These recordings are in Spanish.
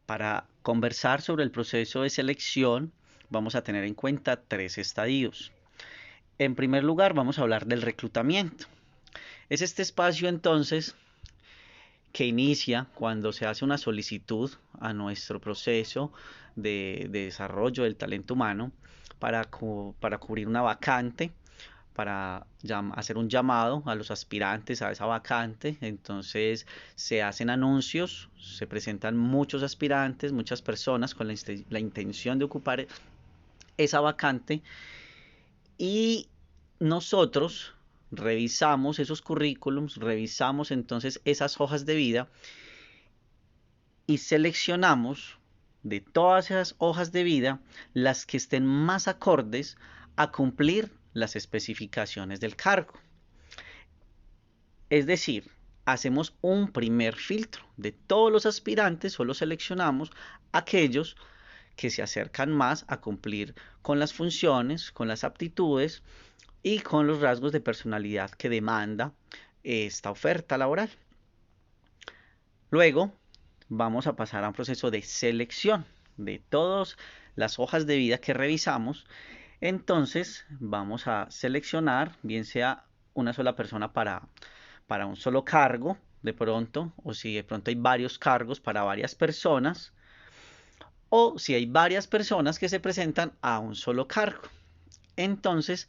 Para conversar sobre el proceso de selección, vamos a tener en cuenta tres estadios. En primer lugar, vamos a hablar del reclutamiento. Es este espacio entonces que inicia cuando se hace una solicitud a nuestro proceso de desarrollo del talento humano para cubrir una vacante, para hacer un llamado a los aspirantes a esa vacante. Entonces se hacen anuncios, se presentan muchos aspirantes, muchas personas con la intención de ocupar esa vacante y nosotros revisamos esos currículums, revisamos entonces esas hojas de vida y seleccionamos de todas esas hojas de vida las que estén más acordes a cumplir las especificaciones del cargo. Es decir, hacemos un primer filtro de todos los aspirantes, solo seleccionamos aquellos que se acercan más a cumplir con las funciones, con las aptitudes y con los rasgos de personalidad que demanda esta oferta laboral. Luego vamos a pasar a un proceso de selección de todas las hojas de vida que revisamos. Entonces vamos a seleccionar, bien sea una sola persona para un solo cargo, de pronto, o si de pronto hay varios cargos para varias personas, o si hay varias personas que se presentan a un solo cargo. Entonces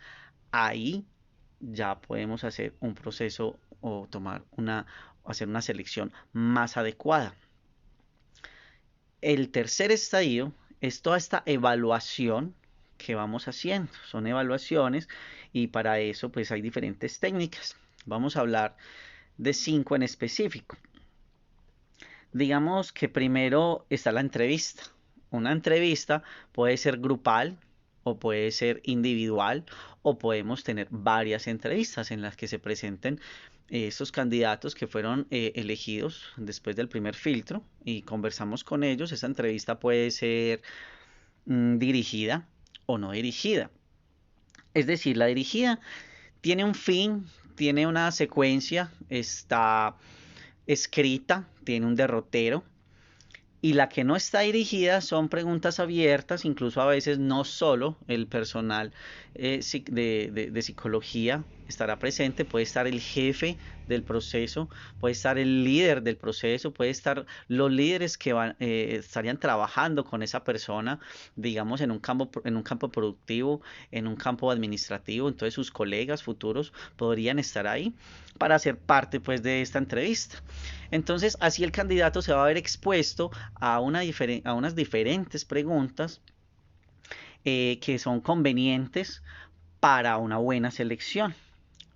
ahí ya podemos hacer un proceso o hacer una selección más adecuada. El tercer estadio es toda esta evaluación que vamos haciendo. Son evaluaciones y para eso pues hay diferentes técnicas. Vamos a hablar de 5 en específico. Digamos que primero está la entrevista. Una entrevista puede ser grupal o puede ser individual o podemos tener varias entrevistas en las que se presenten estos candidatos que fueron elegidos después del primer filtro y conversamos con ellos. Esa entrevista puede ser dirigida o no dirigida. Es decir, la dirigida tiene un fin, tiene una secuencia, está escrita, tiene un derrotero. Y la que no está dirigida son preguntas abiertas, incluso a veces no solo el personal de psicología estará presente, puede estar el jefe del proceso, puede estar el líder del proceso, puede estar los líderes que estarían trabajando con esa persona, digamos, en un campo productivo, en un campo administrativo, entonces sus colegas futuros podrían estar ahí para ser parte pues de esta entrevista. Entonces, así el candidato se va a ver expuesto a unas diferentes preguntas que son convenientes para una buena selección.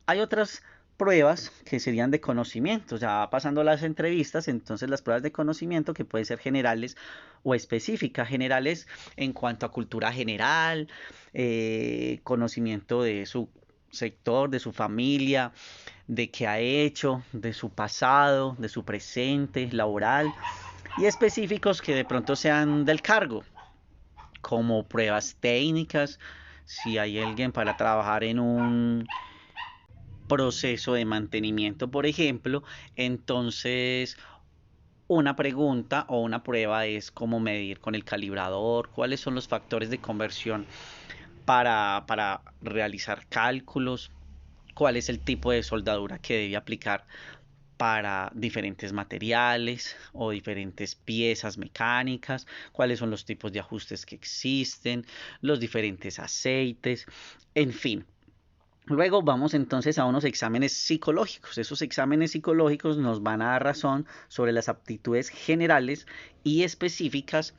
Hay otras pruebas que serían de conocimiento, ya pasando las entrevistas, entonces las pruebas de conocimiento que pueden ser generales o específicas, generales en cuanto a cultura general, conocimiento de su sector, de su familia, de qué ha hecho, de su pasado, de su presente laboral y específicos que de pronto sean del cargo, como pruebas técnicas, si hay alguien para trabajar en un proceso de mantenimiento, por ejemplo, entonces una pregunta o una prueba es cómo medir con el calibrador, cuáles son los factores de conversión para realizar cálculos, cuál es el tipo de soldadura que debe aplicar para diferentes materiales o diferentes piezas mecánicas, cuáles son los tipos de ajustes que existen, los diferentes aceites, en fin. Luego vamos entonces a unos exámenes psicológicos. Esos exámenes psicológicos nos van a dar razón sobre las aptitudes generales y específicas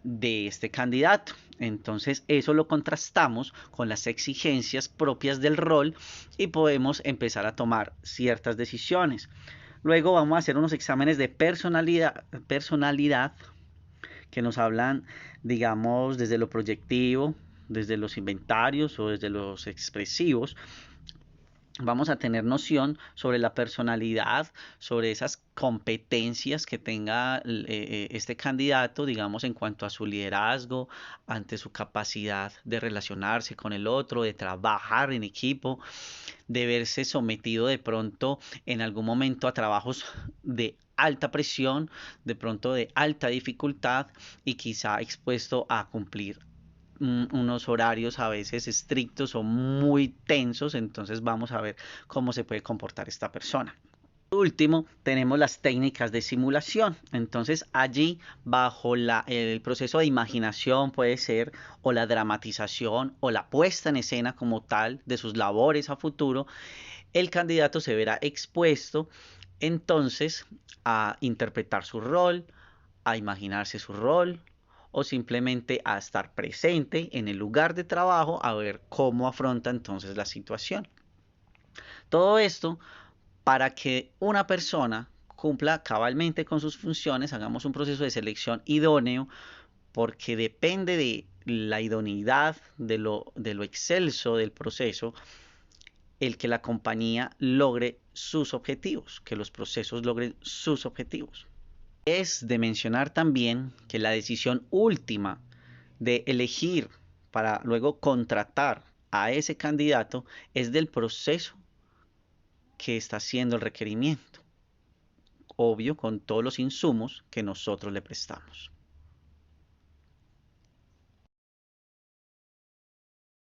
de este candidato. Entonces eso lo contrastamos con las exigencias propias del rol y podemos empezar a tomar ciertas decisiones. Luego vamos a hacer unos exámenes de personalidad que nos hablan, digamos, desde lo proyectivo, desde los inventarios o desde los expresivos, vamos a tener noción sobre la personalidad, sobre esas competencias que tenga este candidato, digamos, en cuanto a su liderazgo, ante su capacidad de relacionarse con el otro, de trabajar en equipo, de verse sometido de pronto en algún momento a trabajos de alta presión, de pronto de alta dificultad y quizá expuesto a cumplir unos horarios a veces estrictos o muy tensos, entonces vamos a ver cómo se puede comportar esta persona. Por último, tenemos las técnicas de simulación. Entonces, allí, bajo el proceso de imaginación, puede ser, o la dramatización, o la puesta en escena como tal de sus labores a futuro, el candidato se verá expuesto entonces a interpretar su rol, a imaginarse su rol o simplemente a estar presente en el lugar de trabajo a ver cómo afronta entonces la situación. Todo esto para que una persona cumpla cabalmente con sus funciones, hagamos un proceso de selección idóneo, porque depende de la idoneidad, de lo excelso del proceso, el que la compañía logre sus objetivos, que los procesos logren sus objetivos. Es de mencionar también que la decisión última de elegir para luego contratar a ese candidato es del proceso que está haciendo el requerimiento, obvio con todos los insumos que nosotros le prestamos.